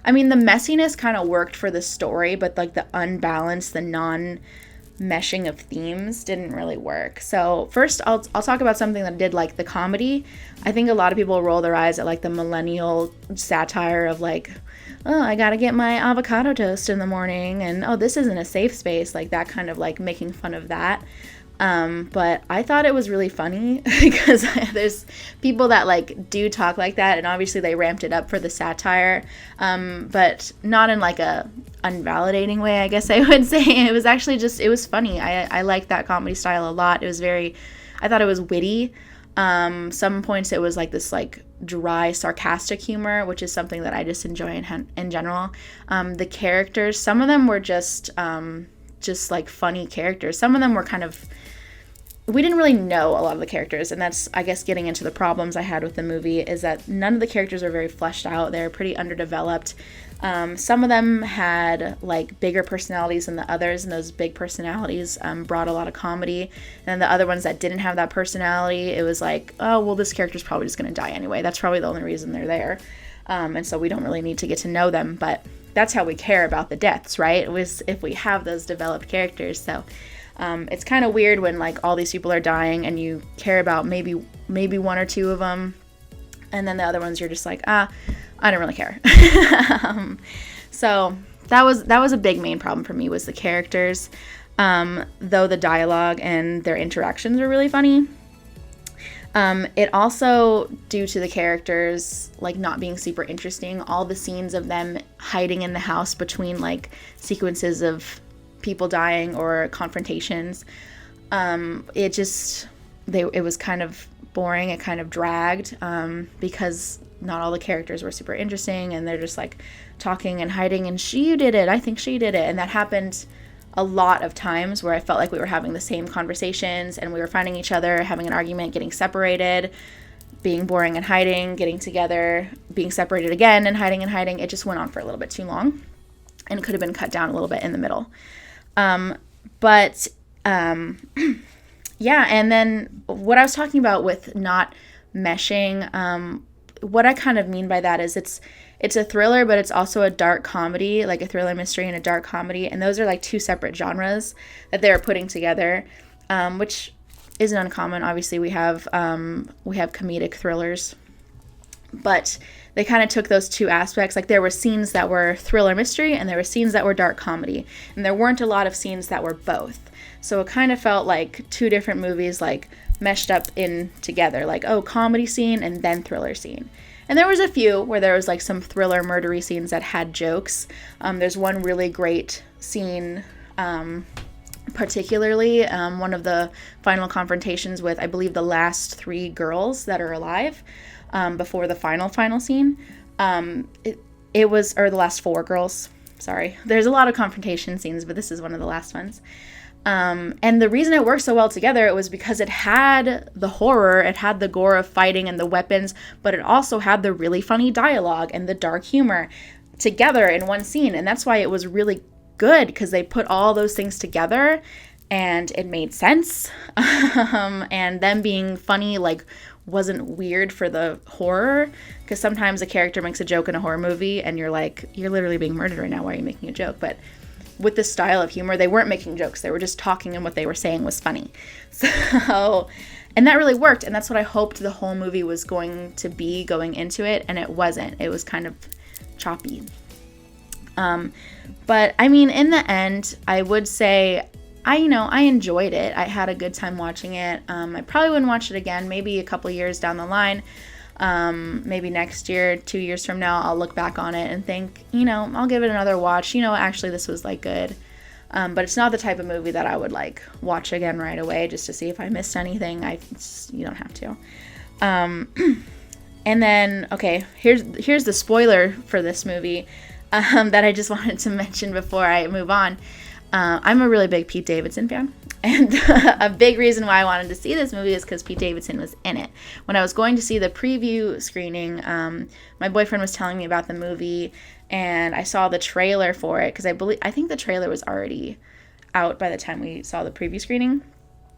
I mean, the messiness kind of worked for the story, but like the unbalanced, the non-meshing of themes didn't really work. So first, I'll talk about something that I did like, the comedy. I think a lot of people roll their eyes at like the millennial satire of like, oh, I gotta get my avocado toast in the morning, and oh, this isn't a safe space, like that kind of like making fun of that. But I thought it was really funny because there's people that like do talk like that, and obviously they ramped it up for the satire, but not in like a unvalidating way, I guess I would say. It was actually it was funny. I liked that comedy style a lot. I thought it was witty. Some points it was like this like dry, sarcastic humor, which is something that I just enjoy in general. The characters, some of them were just like funny characters. Some of them were we didn't really know a lot of the characters, and that's, I guess, getting into the problems I had with the movie, is that none of the characters are very fleshed out. They're pretty underdeveloped. Some of them had like bigger personalities than the others, and those big personalities brought a lot of comedy. And then the other ones that didn't have that personality, it was like, oh, well, this character's probably just going to die anyway. That's probably the only reason they're there. And so we don't really need to get to know them, but that's how we care about the deaths, right? It was if we have those developed characters. So it's kind of weird when like all these people are dying and you care about maybe one or two of them, and then the other ones you're just like, I don't really care. So that was a big main problem for me, was the characters, though the dialogue and their interactions were really funny. It also, due to the characters like not being super interesting, all the scenes of them hiding in the house between like sequences of people dying or confrontations, it was kind of boring. It kind of dragged, because not all the characters were super interesting, and they're just like talking and hiding, and she did it, I think she did it, and that happened a lot of times where I felt like we were having the same conversations and we were finding each other, having an argument, getting separated, being boring and hiding, getting together, being separated again and hiding. It just went on for a little bit too long, and it could have been cut down a little bit in the middle. Yeah, and then what I was talking about with not meshing, what I kind of mean by that is it's a thriller, but it's also a dark comedy, like a thriller mystery and a dark comedy, and those are like two separate genres that they're putting together, which isn't uncommon. Obviously, we have comedic thrillers, but they kind of took those two aspects. Like there were scenes that were thriller mystery, and there were scenes that were dark comedy, and there weren't a lot of scenes that were both. So it kind of felt like two different movies like meshed up in together, like, oh, comedy scene and then thriller scene. And there was a few where there was like some thriller murdery scenes that had jokes. There's one really great scene particularly one of the final confrontations with, I believe, the last 3 girls that are alive before the final scene. It was, or the last 4 girls, sorry. There's a lot of confrontation scenes, but this is one of the last ones. And the reason it worked so well together, it was because it had the horror, it had the gore of fighting and the weapons, but it also had the really funny dialogue and the dark humor together in one scene. And that's why it was really good, because they put all those things together and it made sense. And them being funny, like, wasn't weird for the horror, because sometimes a character makes a joke in a horror movie and you're like, you're literally being murdered right now, why are you making a joke? But with this style of humor, they weren't making jokes, they were just talking, and what they were saying was funny. So, and that really worked, and that's what I hoped the whole movie was going to be going into it, and it wasn't. It was kind of choppy. But I mean, in the end, I would say I enjoyed it. I had a good time watching it. I probably wouldn't watch it again, maybe a couple years down the line. Maybe next year, 2 years from now, I'll look back on it and think, I'll give it another watch. Actually, this was like good. But it's not the type of movie that I would like watch again right away just to see if I missed anything. You don't have to. And then, okay, here's the spoiler for this movie that I just wanted to mention before I move on. I'm a really big Pete Davidson fan. And a big reason why I wanted to see this movie is because Pete Davidson was in it. When I was going to see the preview screening, my boyfriend was telling me about the movie, and I saw the trailer for it, because I think the trailer was already out by the time we saw the preview screening,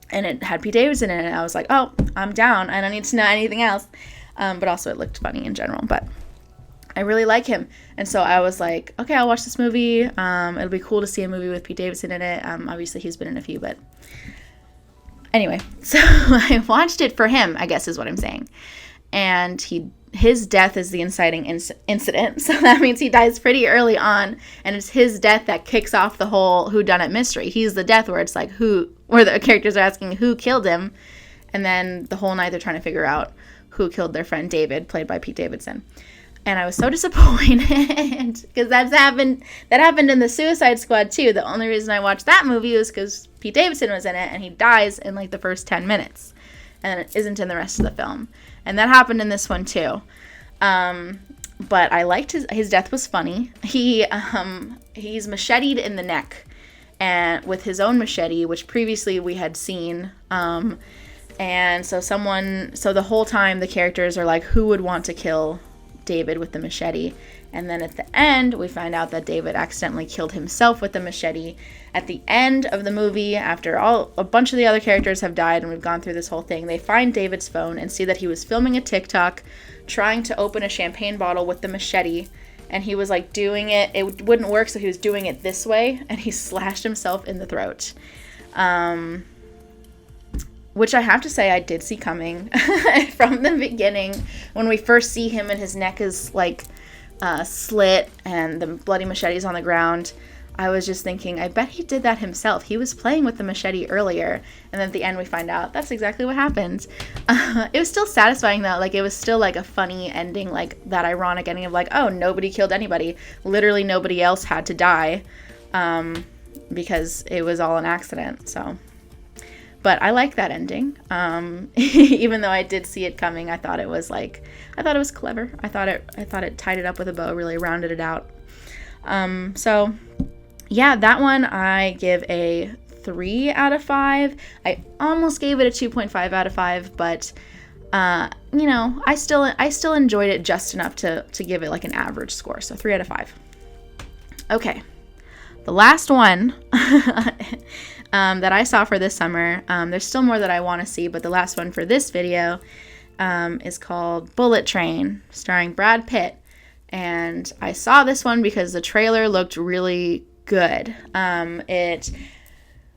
and it had Pete Davidson in it, and I was like, oh, I'm down. I don't need to know anything else. But also it looked funny in general, but I really like him. And so I was like, okay, I'll watch this movie. It'll be cool to see a movie with Pete Davidson in it. Obviously he's been in a few, but anyway, so I watched it for him, I guess is what I'm saying. And his death is the inciting incident. So that means he dies pretty early on, and it's his death that kicks off the whole whodunit mystery. He's the death where it's like where the characters are asking who killed him, and then the whole night they're trying to figure out who killed their friend David, played by Pete Davidson. And I was so disappointed because that happened in the Suicide Squad too. The only reason I watched that movie was because Pete Davidson was in it, and he dies in like the first 10 minutes, and it isn't in the rest of the film. And that happened in this one too. But I liked his death was funny. He's macheted in the neck, and with his own machete, which previously we had seen. And so the whole time the characters are like, who would want to kill David with the machete? And then at the end we find out that David accidentally killed himself with the machete. At the end of the movie, after a bunch of the other characters have died and we've gone through this whole thing, they find David's phone and see that he was filming a TikTok trying to open a champagne bottle with the machete, and he was like doing it wouldn't work, so he was doing it this way, and he slashed himself in the throat. Which I have to say I did see coming from the beginning. When we first see him and his neck is like slit and the bloody machete's on the ground, I was just thinking, I bet he did that himself. He was playing with the machete earlier, and then at the end we find out that's exactly what happened. It was still satisfying though. Like, it was still like a funny ending, like that ironic ending of like, oh, nobody killed anybody. Literally nobody else had to die because it was all an accident. So. But I like that ending. Even though I did see it coming, I thought it was clever. I thought it tied it up with a bow, really rounded it out. So yeah, that one I give a 3 out of 5. I almost gave it a 2.5 out of 5, but I still enjoyed it just enough to give it like an average score. So 3 out of 5. Okay. The last one that I saw for this summer, there's still more that I want to see, but the last one for this video is called Bullet Train, starring Brad Pitt. And I saw this one because the trailer looked really good. It,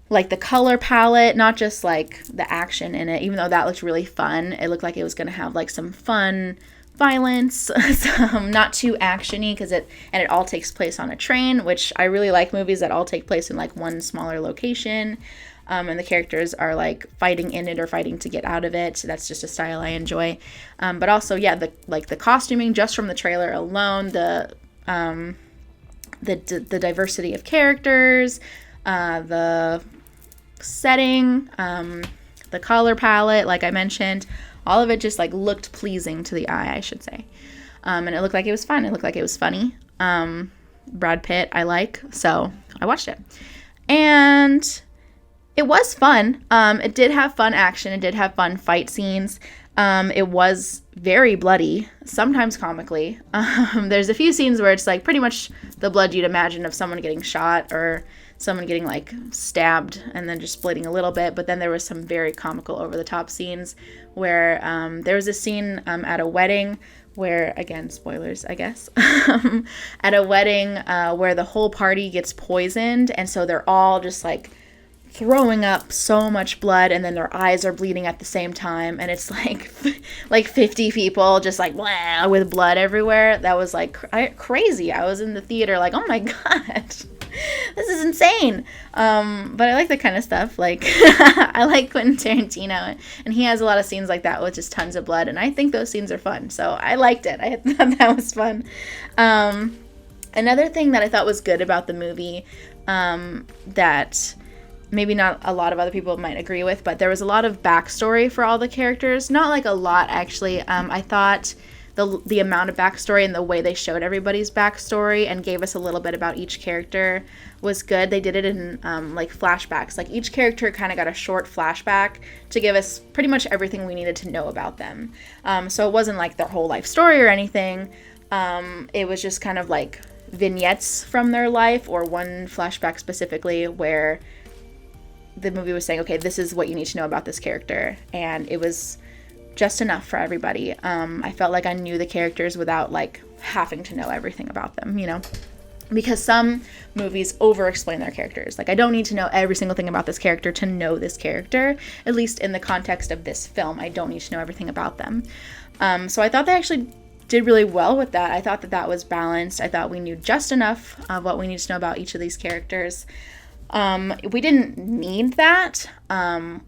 like the color palette, not just like the action in it, even though that looked really fun, it looked like it was going to have like some fun violence, some not too actiony, and it all takes place on a train, which I really like movies that all take place in like one smaller location, and the characters are like fighting in it or fighting to get out of it. So that's just a style I enjoy. But also, yeah, the costuming just from the trailer alone, the diversity of characters, the setting, the color palette, like I mentioned, all of it just like looked pleasing to the eye, I should say. And it looked like it was fun. It looked like it was funny. Brad Pitt, I like, so I watched it. And it was fun. It did have fun action. It did have fun fight scenes. It was very bloody, sometimes comically. There's a few scenes where it's like pretty much the blood you'd imagine of someone getting shot or someone getting like stabbed and then just bleeding a little bit. But then there was some very comical over the top scenes where there was a scene at a wedding where, again, spoilers, I guess, at a wedding where the whole party gets poisoned. And so they're all just like throwing up so much blood, and then their eyes are bleeding at the same time, and it's like 50 people just like blah, with blood everywhere. That was like crazy. I was in the theater like, oh my god, this is insane. But I like that kind of stuff. Like I like Quentin Tarantino, and he has a lot of scenes like that with just tons of blood, and I think those scenes are fun, so I liked it. I thought that was fun. Another thing that I thought was good about the movie, that maybe not a lot of other people might agree with, but there was a lot of backstory for all the characters. Not like a lot, actually. I thought the amount of backstory and the way they showed everybody's backstory and gave us a little bit about each character was good. They did it in like flashbacks. Like each character kind of got a short flashback to give us pretty much everything we needed to know about them. So it wasn't like their whole life story or anything. It was just kind of like vignettes from their life, or one flashback specifically where the movie was saying, okay, this is what you need to know about this character, and it was just enough for everybody. I felt like I knew the characters without like having to know everything about them, you know, because some movies over-explain their characters. Like, I don't need to know every single thing about this character to know this character, at least in the context of this film. I don't need to know everything about them. So I thought they actually did really well with that. I thought that was balanced. I thought we knew just enough of what we needed to know about each of these characters. We didn't need that.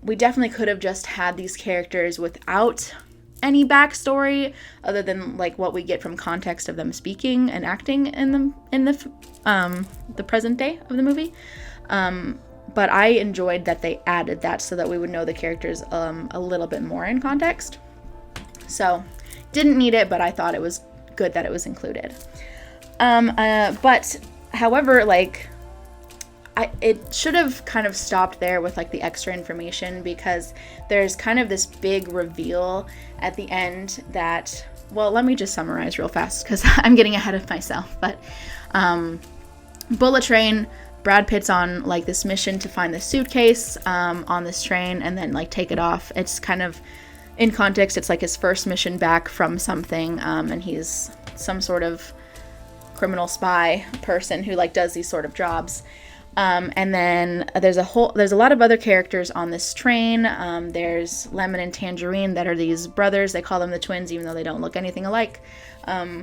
We definitely could have just had these characters without any backstory other than like what we get from context of them speaking and acting in the present day of the movie. But I enjoyed that they added that so that we would know the characters a little bit more in context. So didn't need it, but I thought it was good that it was included. But however, like, it should have kind of stopped there with like the extra information, because there's kind of this big reveal at the end that, well, let me just summarize real fast because I'm getting ahead of myself. But Bullet Train, Brad Pitt's on like this mission to find the suitcase on this train and then like take it off. It's kind of, in context, it's like his first mission back from something, and he's some sort of criminal spy person who like does these sort of jobs. And then there's a lot of other characters on this train. There's Lemon and Tangerine that are these brothers. They call them the twins, even though they don't look anything alike,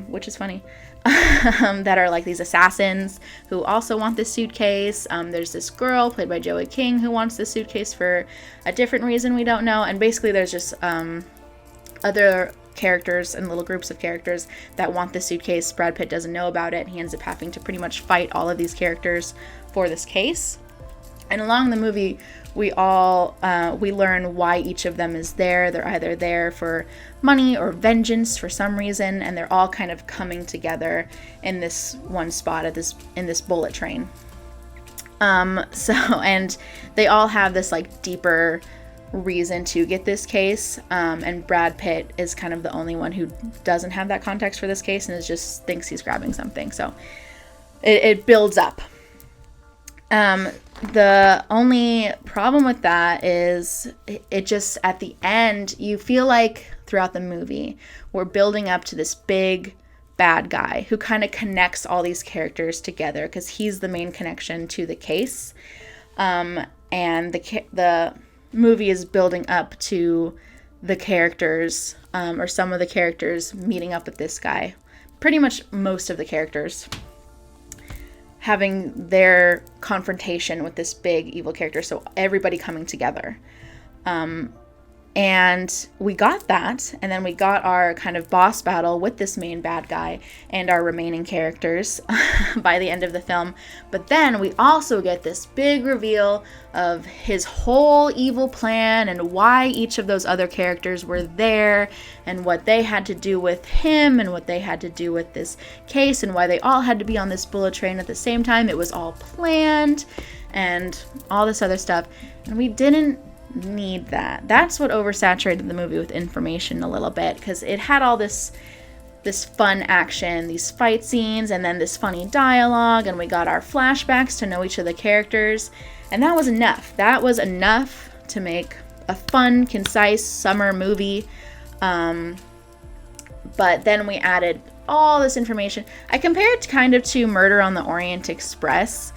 which is funny. That are like these assassins who also want this suitcase. There's this girl played by Joey King who wants this suitcase for a different reason we don't know. And basically there's just other characters and little groups of characters that want the suitcase. Brad Pitt doesn't know about it. He ends up having to pretty much fight all of these characters for this case. And along the movie, we learn why each of them is there. They're either there for money or vengeance for some reason, and they're all kind of coming together in this one spot in this bullet train. And they all have this like deeper reason to get this case, and Brad Pitt is kind of the only one who doesn't have that context for this case and just thinks he's grabbing something. So it builds up. The only problem with that is it just, at the end, you feel like throughout the movie, we're building up to this big bad guy who kind of connects all these characters together because he's the main connection to the case. And the movie is building up to the characters, or some of the characters meeting up with this guy. Pretty much most of the characters having their confrontation with this big evil character, so everybody coming together. And we got that, and then we got our kind of boss battle with this main bad guy and our remaining characters by the end of the film. But then we also get this big reveal of his whole evil plan and why each of those other characters were there and what they had to do with him and what they had to do with this case and why they all had to be on this bullet train at the same time. It was all planned and all this other stuff. And we didn't need that. That's what oversaturated the movie with information a little bit, because it had all this fun action, these fight scenes, and then this funny dialogue, and we got our flashbacks to know each of the characters, and that was enough. That was enough to make a fun, concise summer movie. But then we added all this information. I compared kind of to Murder on the Orient Express,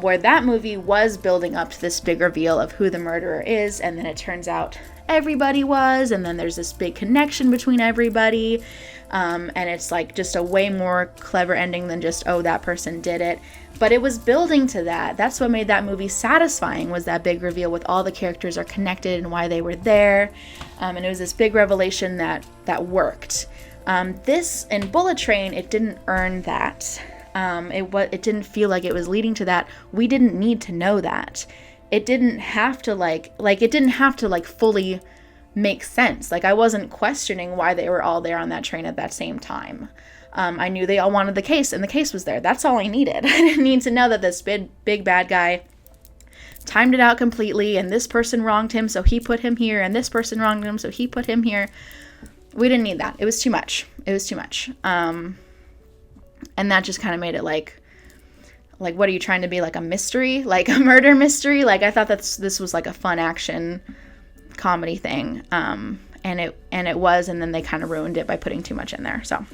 where that movie was building up to this big reveal of who the murderer is, and then it turns out everybody was, and then there's this big connection between everybody, and it's like just a way more clever ending than just, oh, that person did it. But it was building to that. That's what made that movie satisfying, was that big reveal with all the characters are connected and why they were there, and it was this big revelation that worked. This, in Bullet Train, it didn't earn that. It didn't feel like it was leading to that. We didn't need to know that. It didn't have to fully make sense. Like, I wasn't questioning why they were all there on that train at that same time. I knew they all wanted the case, and the case was there. That's all I needed. I didn't need to know that this big bad guy timed it out completely, and this person wronged him, so he put him here, and this person wronged him, so he put him here. We didn't need that. It was too much. And that just kind of made it like, what are you trying to be, like a mystery? Like a murder mystery? Like, I thought this was like a fun action comedy thing. And it was, and then they kind of ruined it by putting too much in there. So,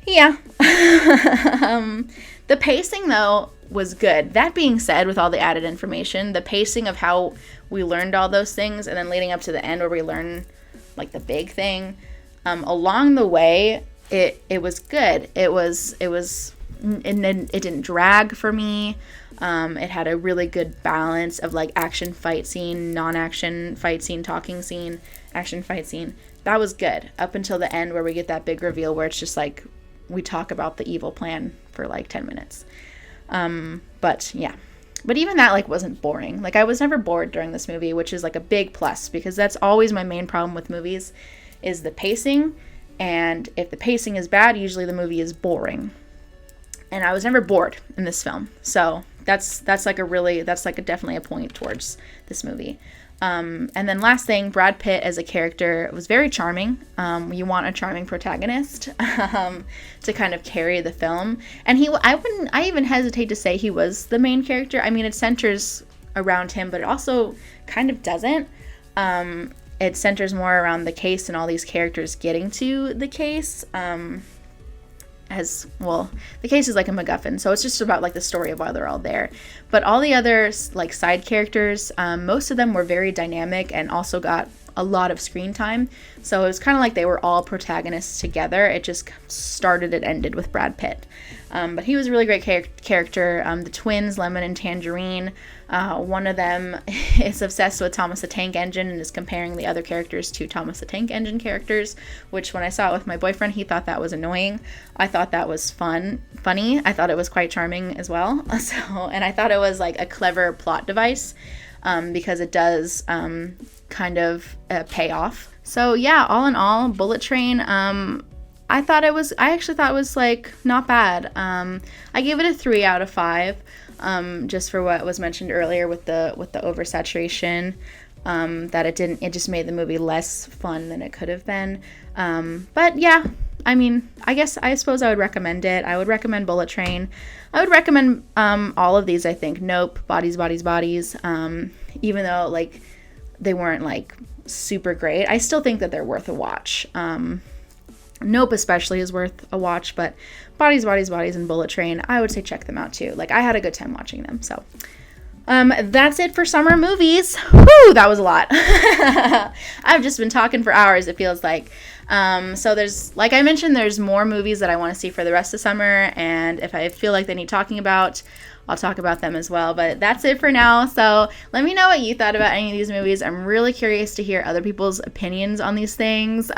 yeah. The pacing, though, was good. That being said, with all the added information, the pacing of how we learned all those things, and then leading up to the end where we learn, like, the big thing, along the way, it was good. It didn't drag for me. It had a really good balance of like action fight scene, non-action fight scene, talking scene, action fight scene. That was good up until the end where we get that big reveal where it's just like we talk about the evil plan for like 10 minutes. But yeah. But even that like wasn't boring. Like, I was never bored during this movie, which is like a big plus, because that's always my main problem with movies is the pacing. And if the pacing is bad, usually the movie is boring. And I was never bored in this film. So that's definitely a point towards this movie. And then last thing, Brad Pitt as a character was very charming. You want a charming protagonist to kind of carry the film. And I even hesitate to say he was the main character. I mean, it centers around him, but it also kind of doesn't. It centers more around the case and all these characters getting to the case. As well, the case is like a MacGuffin, so it's just about like the story of why they're all there. But all the other like side characters, most of them were very dynamic and also got a lot of screen time. So it was kind of like they were all protagonists together. It just started and ended with Brad Pitt. But he was a really great character. The twins, Lemon and Tangerine, one of them is obsessed with Thomas the Tank Engine and is comparing the other characters to Thomas the Tank Engine characters, which when I saw it with my boyfriend, he thought that was annoying. I thought that was funny. I thought it was quite charming as well. And I thought it was like a clever plot device, because it does kind of pay off. So yeah, all in all, Bullet Train, I actually thought it was like not bad. I gave it a 3 out of 5, just for what was mentioned earlier with the oversaturation, that it just made the movie less fun than it could have been. But yeah, I mean, I suppose I would recommend it. I would recommend Bullet Train. I would recommend all of these, I think. Nope, Bodies, even though like they weren't like super great, I still think that they're worth a watch. Nope especially is worth a watch, but Bodies, and Bullet Train, I would say check them out too. Like, I had a good time watching them. So that's it for summer movies. Whew, that was a lot. I've just been talking for hours, it feels like. So there's, like I mentioned, there's more movies that I want to see for the rest of summer, and if I feel like they need talking about, I'll talk about them as well. But that's it for now. So let me know what you thought about any of these movies. I'm really curious to hear other people's opinions on these things.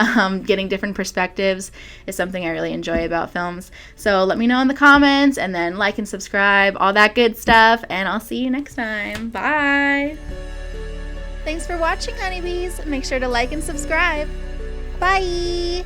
Getting different perspectives is something I really enjoy about films. So let me know in the comments, and then like and subscribe, all that good stuff, and I'll see you next time. Bye! Thanks for watching, honeybees. Make sure to like and subscribe. Bye!